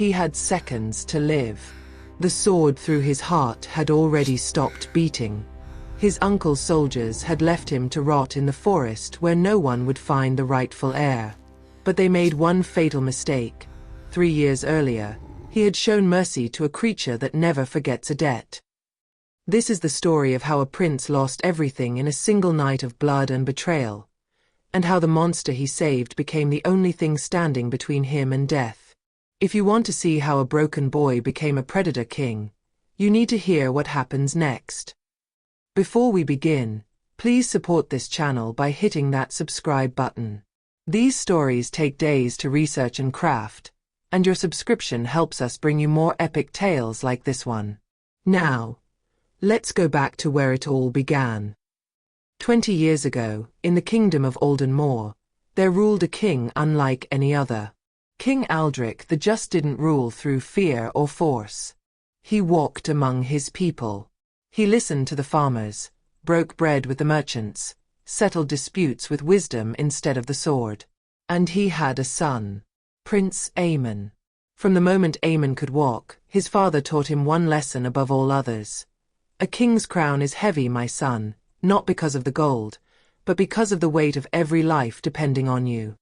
He had seconds to live. The sword through his heart had already stopped beating. His uncle's soldiers had left him to rot in the forest where no one would find the rightful heir. But they made one fatal mistake. 3 years earlier, he had shown mercy to a creature that never forgets a debt. This is the story of how a prince lost everything in a single night of blood and betrayal, and how the monster he saved became the only thing standing between him and death. If you want to see how a broken boy became a predator king, you need to hear what happens next. Before we begin, please support this channel by hitting that subscribe button. These stories take days to research and craft, and your subscription helps us bring you more epic tales like this one. Now, let's go back to where it all began. 20 years ago, in the kingdom of Aldenmor, there ruled a king unlike any other. King Aldric the Just didn't rule through fear or force. He walked among his people. He listened to the farmers, broke bread with the merchants, settled disputes with wisdom instead of the sword. And he had a son, Prince Eamon. From the moment Eamon could walk, his father taught him one lesson above all others. A king's crown is heavy, my son, not because of the gold, but because of the weight of every life depending on you.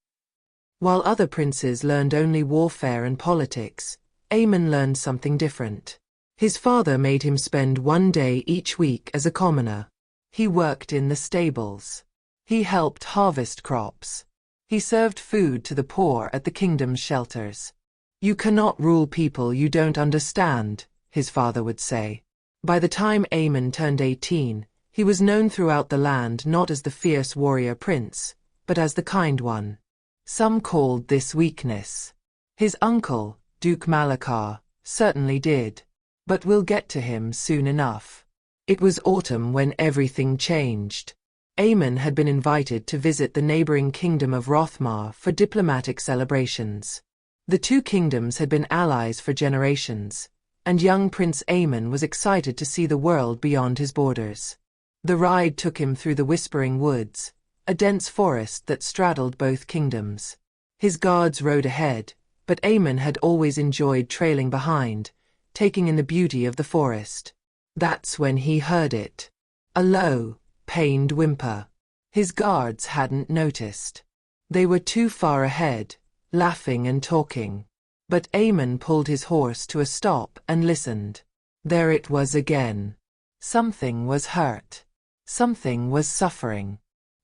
While other princes learned only warfare and politics, Eamon learned something different. His father made him spend one day each week as a commoner. He worked in the stables. He helped harvest crops. He served food to the poor at the kingdom's shelters. You cannot rule people you don't understand, his father would say. By the time Eamon turned 18, he was known throughout the land not as the fierce warrior prince, but as the kind one. Some called this weakness. His uncle, Duke Malachar, certainly did. But we'll get to him soon enough. It was autumn when everything changed. Eamon had been invited to visit the neighboring kingdom of Rothmar for diplomatic celebrations. The two kingdoms had been allies for generations, and young Prince Eamon was excited to see the world beyond his borders. The ride took him through the Whispering Woods, a dense forest that straddled both kingdoms. His guards rode ahead, but Eamon had always enjoyed trailing behind, taking in the beauty of the forest. That's when he heard it. A low, pained whimper. His guards hadn't noticed. They were too far ahead, laughing and talking. But Eamon pulled his horse to a stop and listened. There it was again. Something was hurt. Something was suffering.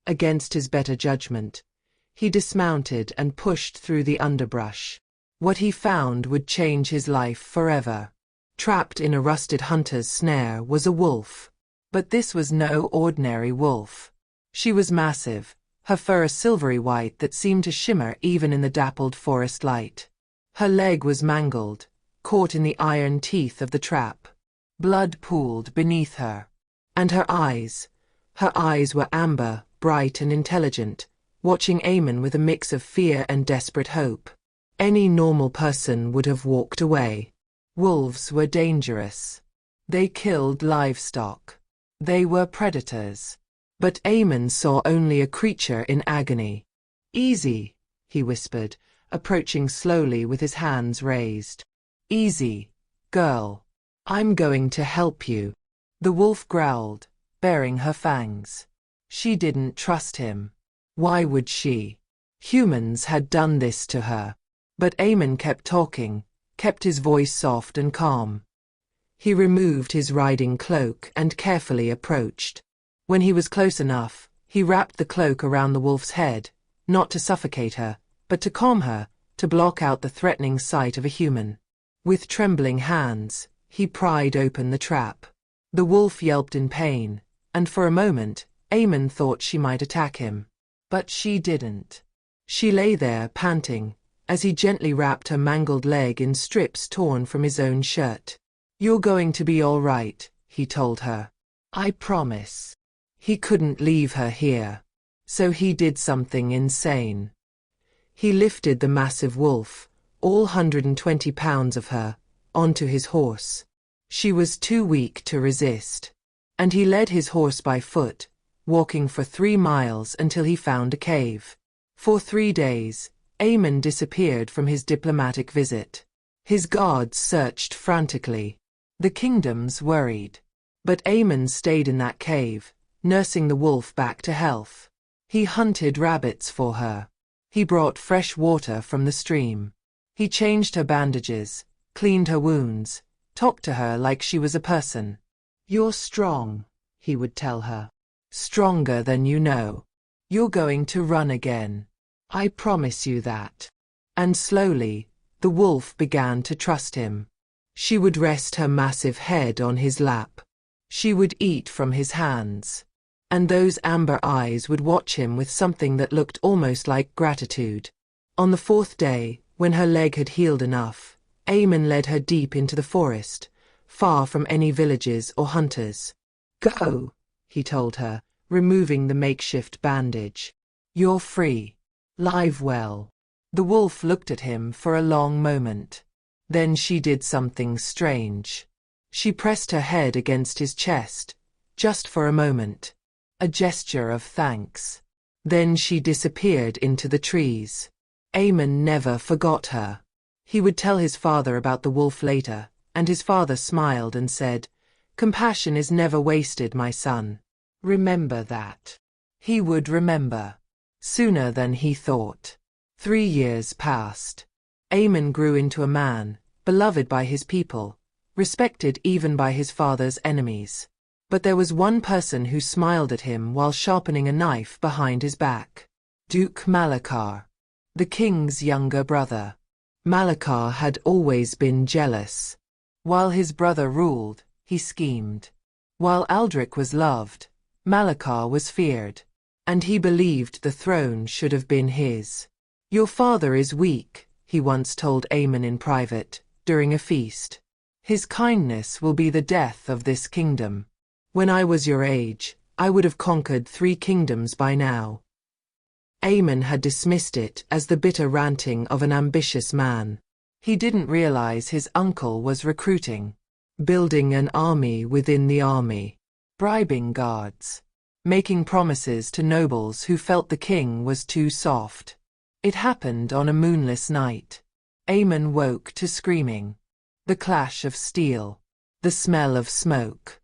Against his better judgment, he dismounted and pushed through the underbrush. What he found would change his life forever. Trapped in a rusted hunter's snare was a wolf. But this was no ordinary wolf. She was massive, her fur a silvery white that seemed to shimmer even in the dappled forest light. Her leg was mangled, caught in the iron teeth of the trap. Blood pooled beneath her. And her eyes were amber, bright and intelligent, watching Eamon with a mix of fear and desperate hope. Any normal person would have walked away. Wolves were dangerous. They killed livestock. They were predators. But Eamon saw only a creature in agony. "Easy," he whispered, approaching slowly with his hands raised. "Easy, girl. I'm going to help you." The wolf growled, baring her fangs. She didn't trust him. Why would she? Humans had done this to her. But Eamon kept talking, kept his voice soft and calm. He removed his riding cloak and carefully approached. When he was close enough, he wrapped the cloak around the wolf's head, not to suffocate her, but to calm her, to block out the threatening sight of a human. With trembling hands, he pried open the trap. The wolf yelped in pain, and for a moment, Eamon thought she might attack him. But she didn't. She lay there, panting, as he gently wrapped her mangled leg in strips torn from his own shirt. "You're going to be all right," he told her. "I promise." He couldn't leave her here. So he did something insane. He lifted the massive wolf, all 120 pounds of her, onto his horse. She was too weak to resist. And he led his horse by foot, walking for 3 miles until he found a cave. For 3 days, Eamon disappeared from his diplomatic visit. His guards searched frantically. The kingdoms worried. But Eamon stayed in that cave, nursing the wolf back to health. He hunted rabbits for her. He brought fresh water from the stream. He changed her bandages, cleaned her wounds, talked to her like she was a person. "You're strong," he would tell her. "Stronger than you know. You're going to run again. I promise you that." And slowly, the wolf began to trust him. She would rest her massive head on his lap. She would eat from his hands. And those amber eyes would watch him with something that looked almost like gratitude. On the fourth day, when her leg had healed enough, Eamon led her deep into the forest, far from any villages or hunters. "Go," he told her, removing the makeshift bandage. "You're free. Live well." The wolf looked at him for a long moment. Then she did something strange. She pressed her head against his chest, just for a moment. A gesture of thanks. Then she disappeared into the trees. Eamon never forgot her. He would tell his father about the wolf later, and his father smiled and said, "Compassion is never wasted, my son. Remember that." He would remember. Sooner than he thought. 3 years passed. Eamon grew into a man, beloved by his people, respected even by his father's enemies. But there was one person who smiled at him while sharpening a knife behind his back. Duke Malachar, the king's younger brother. Malachar had always been jealous. While his brother ruled, he schemed. While Aldric was loved, Malachar was feared. And he believed the throne should have been his. "Your father is weak," he once told Eamon in private, during a feast. "His kindness will be the death of this kingdom. When I was your age, I would have conquered 3 kingdoms by now." Eamon had dismissed it as the bitter ranting of an ambitious man. He didn't realize his uncle was recruiting, building an army within the army, bribing guards, making promises to nobles who felt the king was too soft. It happened on a moonless night. Eamon woke to screaming. The clash of steel. The smell of smoke.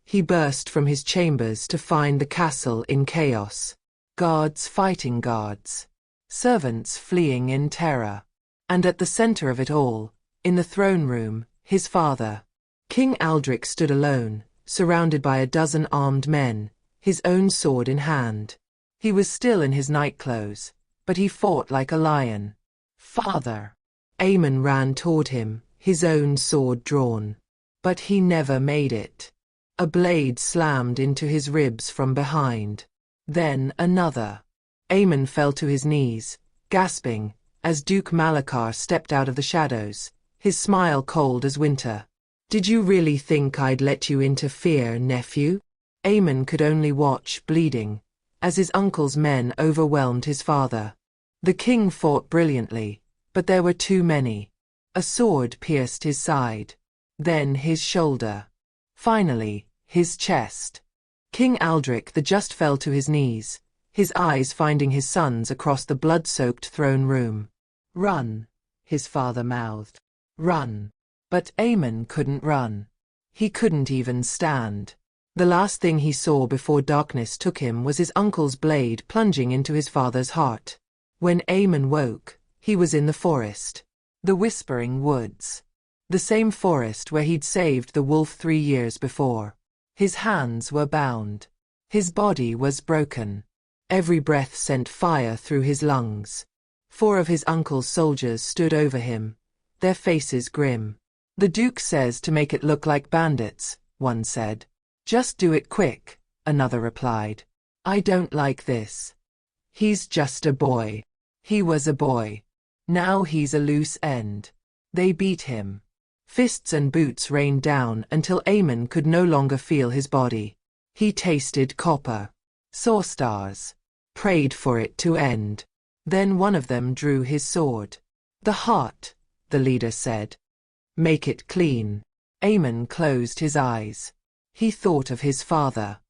He burst from his chambers to find the castle in chaos. Guards fighting guards. Servants fleeing in terror. And at the center of it all, in the throne room, his father. King Aldric stood alone, surrounded by a dozen armed men, his own sword in hand. He was still in his nightclothes, but he fought like a lion. "Father!" Eamon ran toward him, his own sword drawn. But he never made it. A blade slammed into his ribs from behind. Then another. Eamon fell to his knees, gasping, as Duke Malachar stepped out of the shadows, his smile cold as winter. "Did you really think I'd let you interfere, nephew?" Eamon could only watch, bleeding, as his uncle's men overwhelmed his father. The king fought brilliantly, but there were too many. A sword pierced his side. Then his shoulder. Finally, his chest. King Aldric the Just fell to his knees, his eyes finding his sons across the blood-soaked throne room. "Run," his father mouthed. "Run." But Eamon couldn't run. He couldn't even stand. The last thing he saw before darkness took him was his uncle's blade plunging into his father's heart. When Eamon woke, he was in the forest. The Whispering Woods. The same forest where he'd saved the wolf 3 years before. His hands were bound. His body was broken. Every breath sent fire through his lungs. 4 of his uncle's soldiers stood over him, their faces grim. "The Duke says to make it look like bandits," one said. "Just do it quick," another replied. "I don't like this. He's just a boy." He was a boy. Now he's a loose end. They beat him. Fists and boots rained down until Eamon could no longer feel his body. He tasted copper. Saw stars. Prayed for it to end. Then one of them drew his sword. "The heart," the leader said. "Make it clean." Eamon closed his eyes. He thought of his father.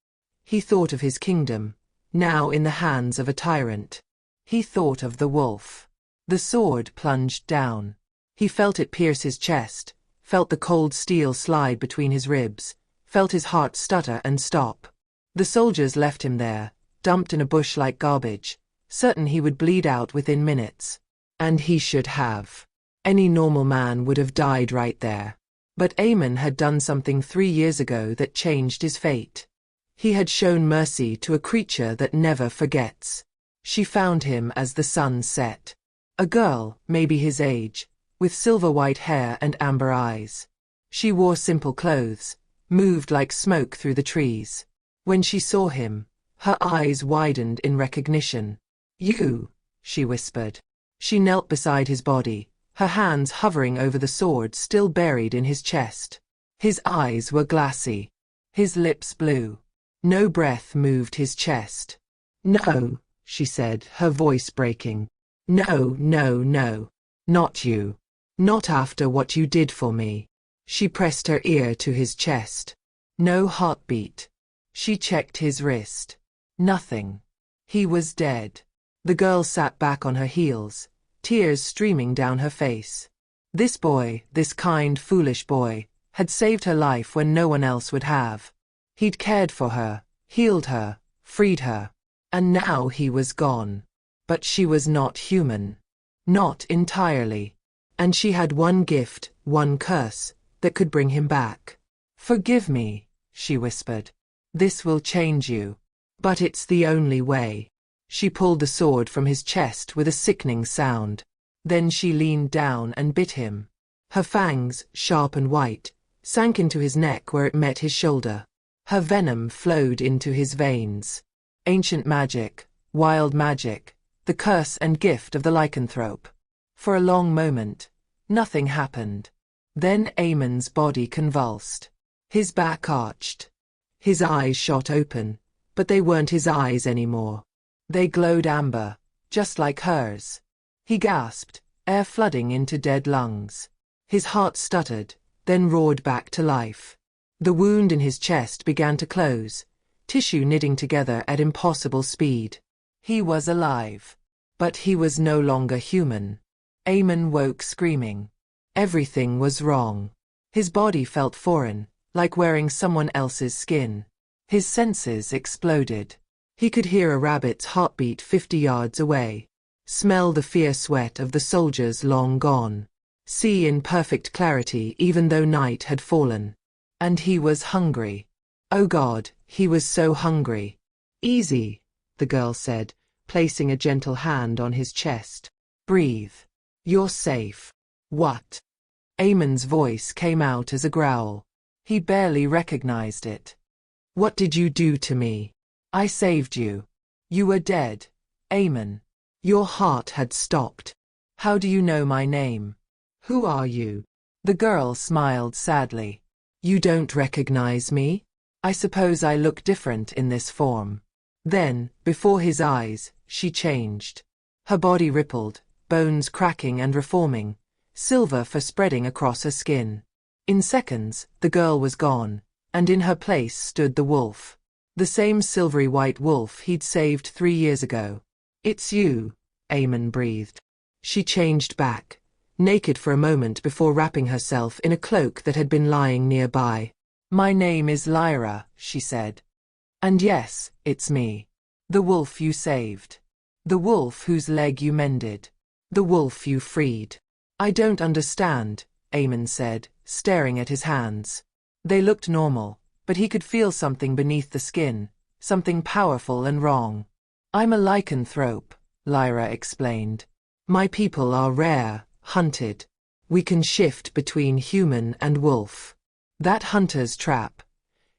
He thought of his kingdom, now in the hands of a tyrant. He thought of the wolf. The sword plunged down. He felt it pierce his chest, felt the cold steel slide between his ribs, felt his heart stutter and stop. The soldiers left him there, dumped in a bush like garbage, certain he would bleed out within minutes. And he should have. Any normal man would have died right there. But Eamon had done something 3 years ago that changed his fate. He had shown mercy to a creature that never forgets. She found him as the sun set. A girl, maybe his age, with silver-white hair and amber eyes. She wore simple clothes, moved like smoke through the trees. When she saw him, her eyes widened in recognition. "You," she whispered. She knelt beside his body, her hands hovering over the sword still buried in his chest. His eyes were glassy. His lips blue. No breath moved his chest. "No," she said, her voice breaking. "No, no, no. Not you. Not after what you did for me." She pressed her ear to his chest. No heartbeat. She checked his wrist. Nothing. He was dead. The girl sat back on her heels, tears streaming down her face. This boy, this kind, foolish boy, had saved her life when no one else would have. He'd cared for her, healed her, freed her. And now he was gone. But she was not human. Not entirely. And she had one gift, one curse, that could bring him back. "Forgive me," she whispered. "This will change you. But it's the only way." She pulled the sword from his chest with a sickening sound. Then she leaned down and bit him. Her fangs, sharp and white, sank into his neck where it met his shoulder. Her venom flowed into his veins. Ancient magic, wild magic, the curse and gift of the lycanthrope. For a long moment, nothing happened. Then Eamon's body convulsed. His back arched. His eyes shot open, but they weren't his eyes anymore. They glowed amber, just like hers. He gasped, air flooding into dead lungs. His heart stuttered, then roared back to life. The wound in his chest began to close, tissue knitting together at impossible speed. He was alive. But he was no longer human. Eamon woke screaming. Everything was wrong. His body felt foreign, like wearing someone else's skin. His senses exploded. He could hear a rabbit's heartbeat 50 yards away. Smell the fierce sweat of the soldiers long gone. See in perfect clarity even though night had fallen. And he was hungry. Oh God, he was so hungry. "Easy," the girl said, placing a gentle hand on his chest. "Breathe. You're safe." "What?" Eamon's voice came out as a growl. He barely recognized it. "What did you do to me? I saved you. You were dead, Eamon. Your heart had stopped. How do you know my name? Who are you?" The girl smiled sadly. "You don't recognize me? I suppose I look different in this form." Then, before his eyes, she changed. Her body rippled, bones cracking and reforming, silver for spreading across her skin. In seconds, the girl was gone, and in her place stood the wolf. The same silvery white wolf he'd saved 3 years ago. "It's you," Eamon breathed. She changed back, naked for a moment before wrapping herself in a cloak that had been lying nearby. "My name is Lyra," she said. "And yes, it's me. The wolf you saved. The wolf whose leg you mended. The wolf you freed." "I don't understand," Eamon said, staring at his hands. They looked normal, but he could feel something beneath the skin, something powerful and wrong. "I'm a lycanthrope," Lyra explained. "My people are rare, hunted. We can shift between human and wolf. That hunter's trap.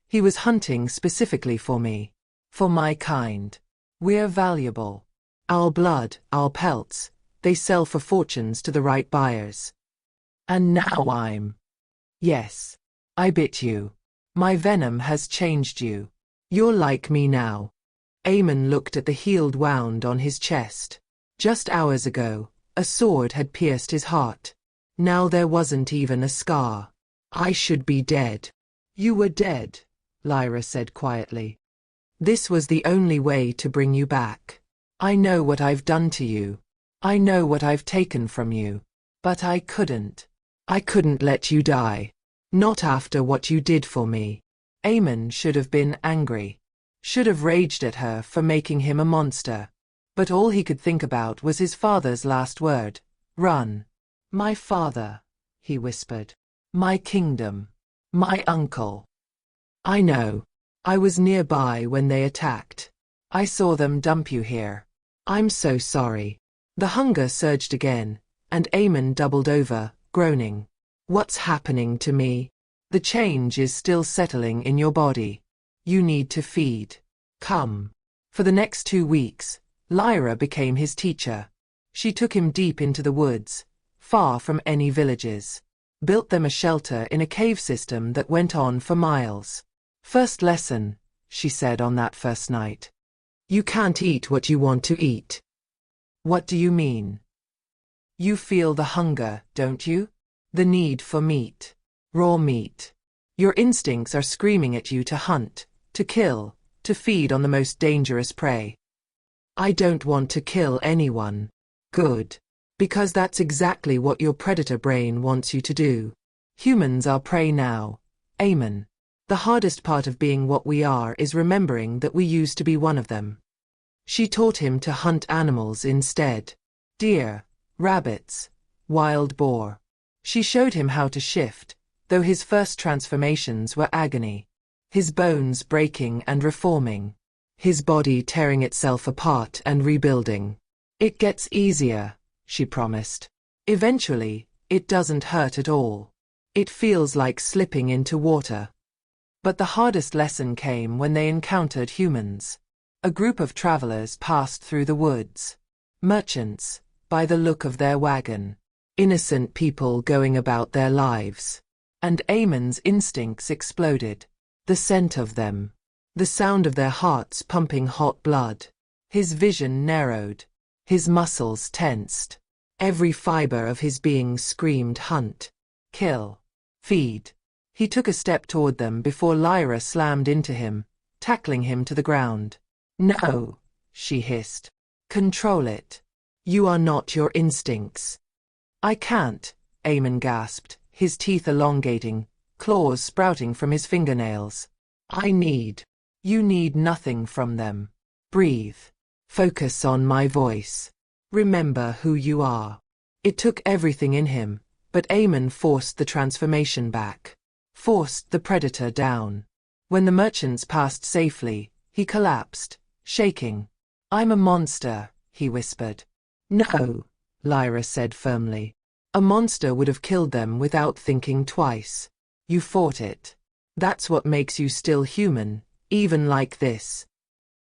He was hunting specifically for me. For my kind. We're valuable. Our blood, our pelts, they sell for fortunes to the right buyers. And now I'm... Yes. I bit you. My venom has changed you. You're like me now." Eamon looked at the healed wound on his chest. Just hours ago, a sword had pierced his heart. Now there wasn't even a scar. "I should be dead." "You were dead," Lyra said quietly. "This was the only way to bring you back. I know what I've done to you. I know what I've taken from you. But I couldn't. I couldn't let you die. Not after what you did for me. Eamon should have been angry. Should have raged at her for making him a monster. But all he could think about was his father's last word. Run. My father, he whispered. My kingdom. My uncle. I know. I was nearby when they attacked. I saw them dump you here. I'm so sorry. The hunger surged again, and Eamon doubled over, groaning. What's happening to me? The change is still settling in your body. You need to feed. Come. For the next 2 weeks, Lyra became his teacher. She took him deep into the woods, far from any villages. Built them a shelter in a cave system that went on for miles. First lesson, she said on that first night. You can't eat what you want to eat. What do you mean? You feel the hunger, don't you? The need for meat. Raw meat. Your instincts are screaming at you to hunt, to kill, to feed on the most dangerous prey. I don't want to kill anyone. Good. Because that's exactly what your predator brain wants you to do. Humans are prey now. Eamon. The hardest part of being what we are is remembering that we used to be one of them. She taught him to hunt animals instead. Deer, rabbits, wild boar. She showed him how to shift, though his first transformations were agony. His bones breaking and reforming. His body tearing itself apart and rebuilding. It gets easier, she promised. Eventually, it doesn't hurt at all. It feels like slipping into water. But the hardest lesson came when they encountered humans. A group of travelers passed through the woods. Merchants, by the look of their wagon. Innocent people going about their lives. And Eamon's instincts exploded. The scent of them. The sound of their hearts pumping hot blood. His vision narrowed. His muscles tensed. Every fiber of his being screamed hunt. Kill. Feed. He took a step toward them before Lyra slammed into him, tackling him to the ground. No, she hissed. Control it. You are not your instincts. I can't, Eamon gasped, his teeth elongating, claws sprouting from his fingernails. You need nothing from them. Breathe. Focus on my voice. Remember who you are. It took everything in him, but Eamon forced the transformation back. Forced the predator down. When the merchants passed safely, he collapsed, shaking. I'm a monster, he whispered. No, Lyra said firmly. A monster would have killed them without thinking twice. You fought it. That's what makes you still human, even like this.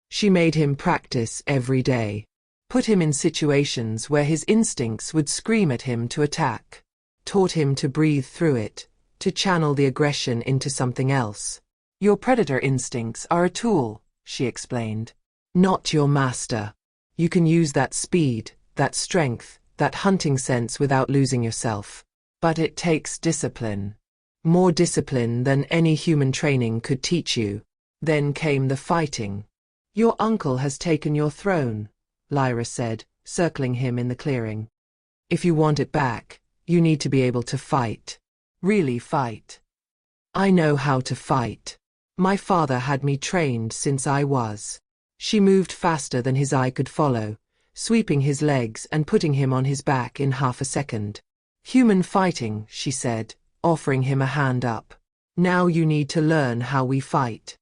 She made him practice every day. Put him in situations where his instincts would scream at him to attack. Taught him to breathe through it, to channel the aggression into something else. Your predator instincts are a tool, she explained. Not your master. You can use that speed, that strength, that hunting sense without losing yourself. But it takes discipline. More discipline than any human training could teach you. Then came the fighting. Your uncle has taken your throne, Lyra said, circling him in the clearing. If you want it back, you need to be able to fight. Really fight. I know how to fight. My father had me trained since I was. She moved faster than his eye could follow, sweeping his legs and putting him on his back in half a second. Human fighting, she said, offering him a hand up. Now you need to learn how we fight.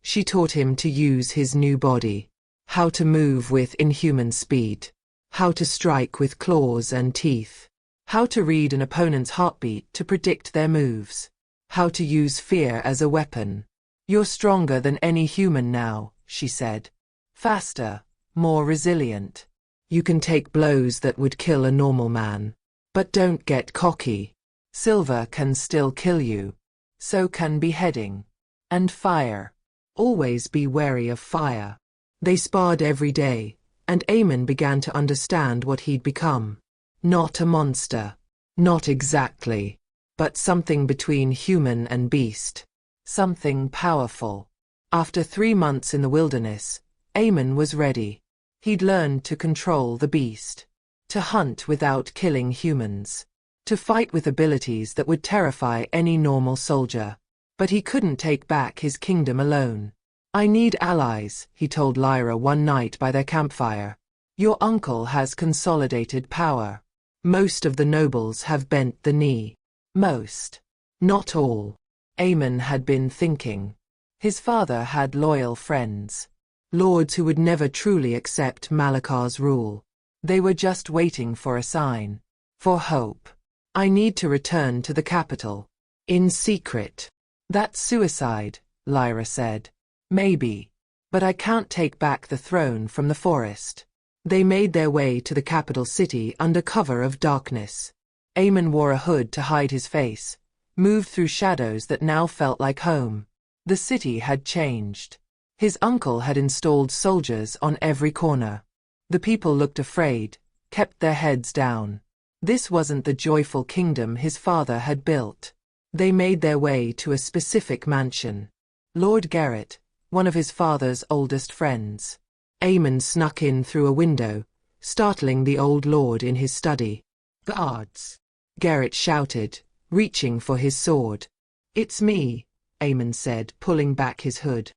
She taught him to use his new body. How to move with inhuman speed. How to strike with claws and teeth. How to read an opponent's heartbeat to predict their moves. How to use fear as a weapon. You're stronger than any human now, she said. Faster, more resilient. You can take blows that would kill a normal man. But don't get cocky. Silver can still kill you. So can beheading. And fire. Always be wary of fire. They sparred every day, and Eamon began to understand what he'd become. Not a monster. Not exactly. But something between human and beast. Something powerful. After 3 months in the wilderness, Eamon was ready. He'd learned to control the beast. To hunt without killing humans. to fight with abilities that would terrify any normal soldier. But he couldn't take back his kingdom alone. "I need allies," he told Lyra one night by their campfire. "Your uncle has consolidated power. Most of the nobles have bent the knee." Most. Not all. Eamon had been thinking. His father had loyal friends. Lords who would never truly accept Malachar's rule. They were just waiting for a sign. For hope. "I need to return to the capital. In secret." "That's suicide," Lyra said. "Maybe. But I can't take back the throne from the forest." They made their way to the capital city under cover of darkness. Eamon wore a hood to hide his face, moved through shadows that now felt like home. The city had changed. His uncle had installed soldiers on every corner. The people looked afraid, kept their heads down. This wasn't the joyful kingdom his father had built. They made their way to a specific mansion. Lord Garrett, one of his father's oldest friends. Eamon snuck in through a window, startling the old lord in his study. "Guards!" Garrett shouted, reaching for his sword. "It's me," Eamon said, pulling back his hood.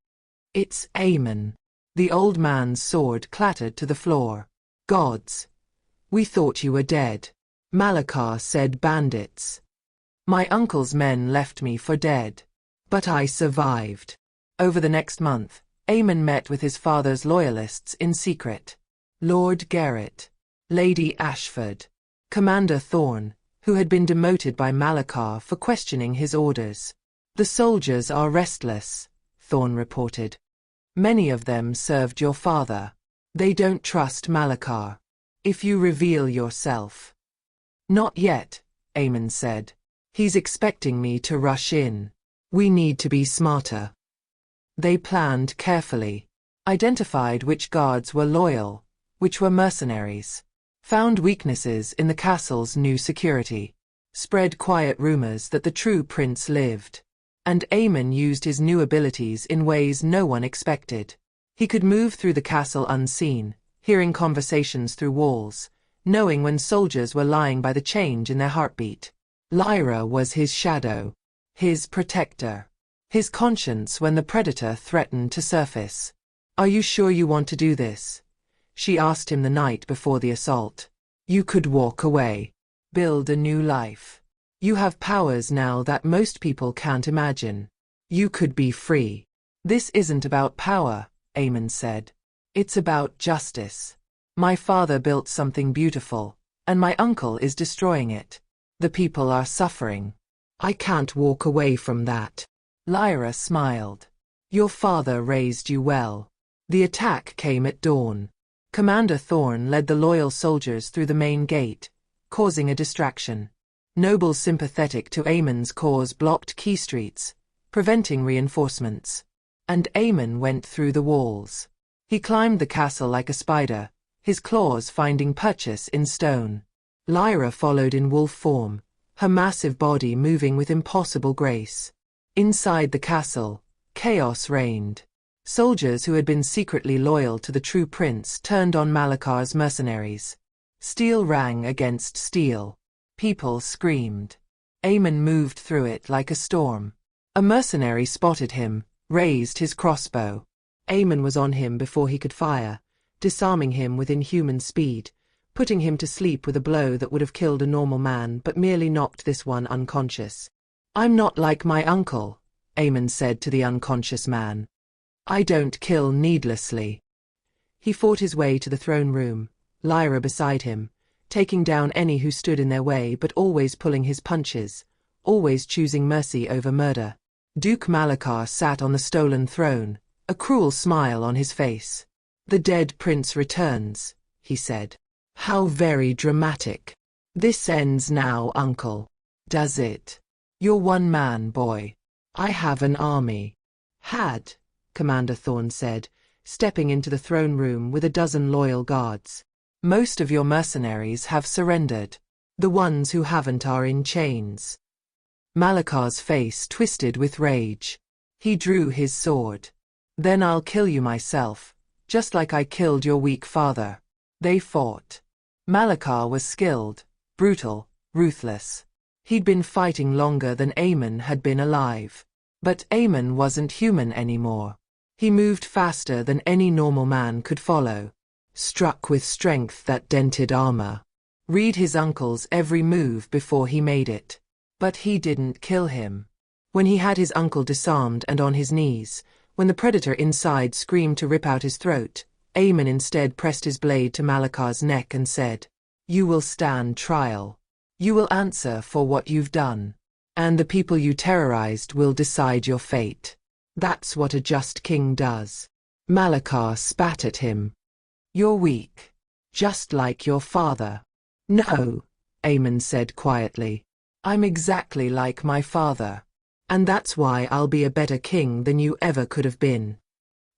"It's Eamon." The old man's sword clattered to the floor. "Gods! We thought you were dead." Malachar said, "Bandits. My uncle's men left me for dead. But I survived." Over the next month, Eamon met with his father's loyalists in secret. Lord Garrett, Lady Ashford, Commander Thorne, who had been demoted by Malachar for questioning his orders. "The soldiers are restless," Thorne reported. "Many of them served your father. They don't trust Malachar. If you reveal yourself." "Not yet," Eamon said. "He's expecting me to rush in. We need to be smarter." They planned carefully, identified which guards were loyal, which were mercenaries, found weaknesses in the castle's new security, spread quiet rumors that the true prince lived. And Eamon used his new abilities in ways no one expected. He could move through the castle unseen, hearing conversations through walls, knowing when soldiers were lying by the change in their heartbeat. Lyra was his shadow, his protector, his conscience when the predator threatened to surface. "Are you sure you want to do this?" she asked him the night before the assault. "You could walk away, build a new life. You have powers now that most people can't imagine. You could be free." "This isn't about power," Eamon said. "It's about justice. My father built something beautiful, and my uncle is destroying it. The people are suffering. I can't walk away from that." Lyra smiled. "Your father raised you well." The attack came at dawn. Commander Thorne led the loyal soldiers through the main gate, causing a distraction. Nobles sympathetic to Eamon's cause blocked key streets, preventing reinforcements. And Eamon went through the walls. He climbed the castle like a spider, his claws finding purchase in stone. Lyra followed in wolf form, her massive body moving with impossible grace. Inside the castle, chaos reigned. Soldiers who had been secretly loyal to the true prince turned on Malachar's mercenaries. Steel rang against steel. People screamed. Eamon moved through it like a storm. A mercenary spotted him, raised his crossbow. Eamon was on him before he could fire, disarming him with inhuman speed, putting him to sleep with a blow that would have killed a normal man but merely knocked this one unconscious. "I'm not like my uncle," Eamon said to the unconscious man. "I don't kill needlessly." He fought his way to the throne room, Lyra beside him, taking down any who stood in their way but always pulling his punches, always choosing mercy over murder. Duke Malachar sat on the stolen throne, a cruel smile on his face. "The dead prince returns," he said. "How very dramatic. This ends now, uncle." "Does it? You're one man, boy. I have an army." "Had," Commander Thorne said, stepping into the throne room with a dozen loyal guards. "Most of your mercenaries have surrendered. The ones who haven't are in chains." Malachar's face twisted with rage. He drew his sword. "Then I'll kill you myself, just like I killed your weak father." They fought. Malachar was skilled, brutal, ruthless. He'd been fighting longer than Eamon had been alive. But Eamon wasn't human anymore. He moved faster than any normal man could follow. Struck with strength that dented armor. Read his uncle's every move before he made it. But he didn't kill him. When he had his uncle disarmed and on his knees, when the predator inside screamed to rip out his throat, Eamon instead pressed his blade to Malachar's neck and said, "You will stand trial. You will answer for what you've done. And the people you terrorized will decide your fate. That's what a just king does." Malachar spat at him. "You're weak. Just like your father." "No," Eamon said quietly. "I'm exactly like my father. And that's why I'll be a better king than you ever could have been."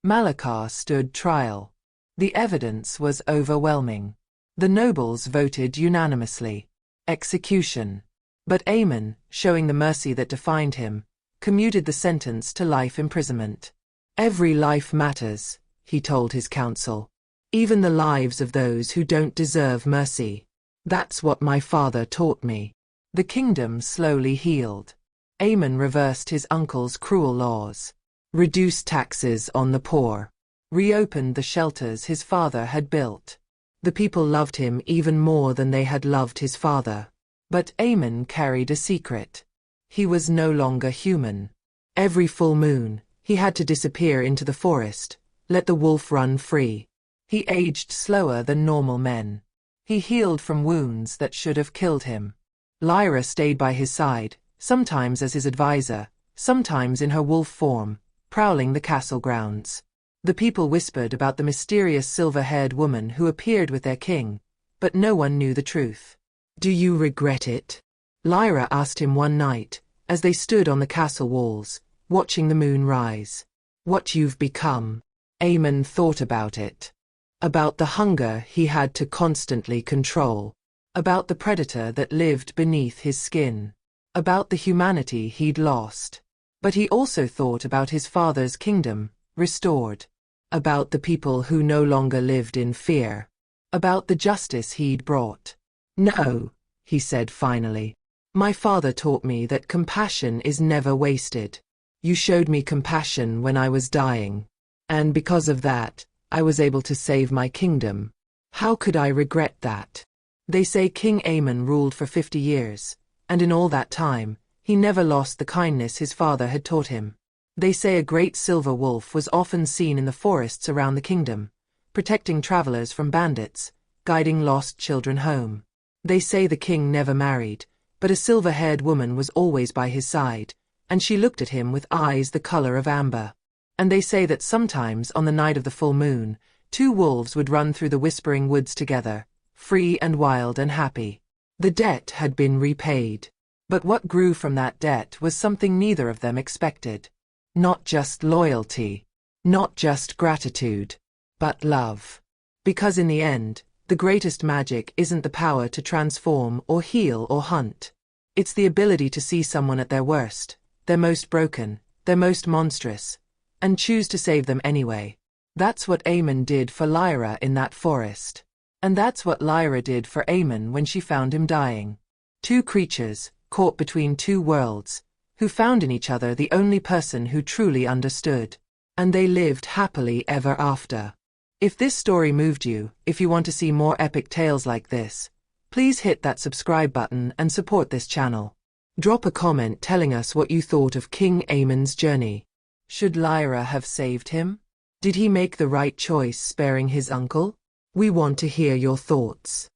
Malachar stood trial. The evidence was overwhelming. The nobles voted unanimously. Execution. But Eamon, showing the mercy that defined him, commuted the sentence to life imprisonment. "Every life matters," he told his council. "Even the lives of those who don't deserve mercy. That's what my father taught me." The kingdom slowly healed. Eamon reversed his uncle's cruel laws, reduced taxes on the poor, reopened the shelters his father had built. The people loved him even more than they had loved his father. But Eamon carried a secret. He was no longer human. Every full moon, he had to disappear into the forest, let the wolf run free. He aged slower than normal men. He healed from wounds that should have killed him. Lyra stayed by his side, sometimes as his advisor, sometimes in her wolf form, prowling the castle grounds. The people whispered about the mysterious silver-haired woman who appeared with their king, but no one knew the truth. "Do you regret it?" Lyra asked him one night, as they stood on the castle walls, watching the moon rise. "What you've become." Eamon thought about it. About the hunger he had to constantly control. About the predator that lived beneath his skin. About the humanity he'd lost. But he also thought about his father's kingdom, restored. About the people who no longer lived in fear. About the justice he'd brought. "No," he said finally. "My father taught me that compassion is never wasted. You showed me compassion when I was dying. And because of that, I was able to save my kingdom. How could I regret that?" They say King Eamon ruled for 50 years, and in all that time, he never lost the kindness his father had taught him. They say a great silver wolf was often seen in the forests around the kingdom, protecting travelers from bandits, guiding lost children home. They say the king never married, but a silver-haired woman was always by his side, and she looked at him with eyes the color of amber. And they say that sometimes on the night of the full moon, 2 wolves would run through the whispering woods together, free and wild and happy. The debt had been repaid. But what grew from that debt was something neither of them expected. Not just loyalty. Not just gratitude. But love. Because in the end, the greatest magic isn't the power to transform or heal or hunt. It's the ability to see someone at their worst, their most broken, their most monstrous, and choose to save them anyway. That's what Eamon did for Lyra in that forest. And that's what Lyra did for Eamon when she found him dying. 2 creatures, caught between 2 worlds, who found in each other the only person who truly understood. And they lived happily ever after. If this story moved you, if you want to see more epic tales like this, please hit that subscribe button and support this channel. Drop a comment telling us what you thought of King Eamon's journey. Should Lyra have saved him? Did he make the right choice sparing his uncle? We want to hear your thoughts.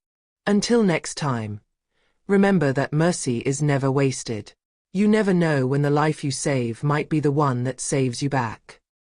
Until next time, remember that mercy is never wasted. You never know when the life you save might be the one that saves you back.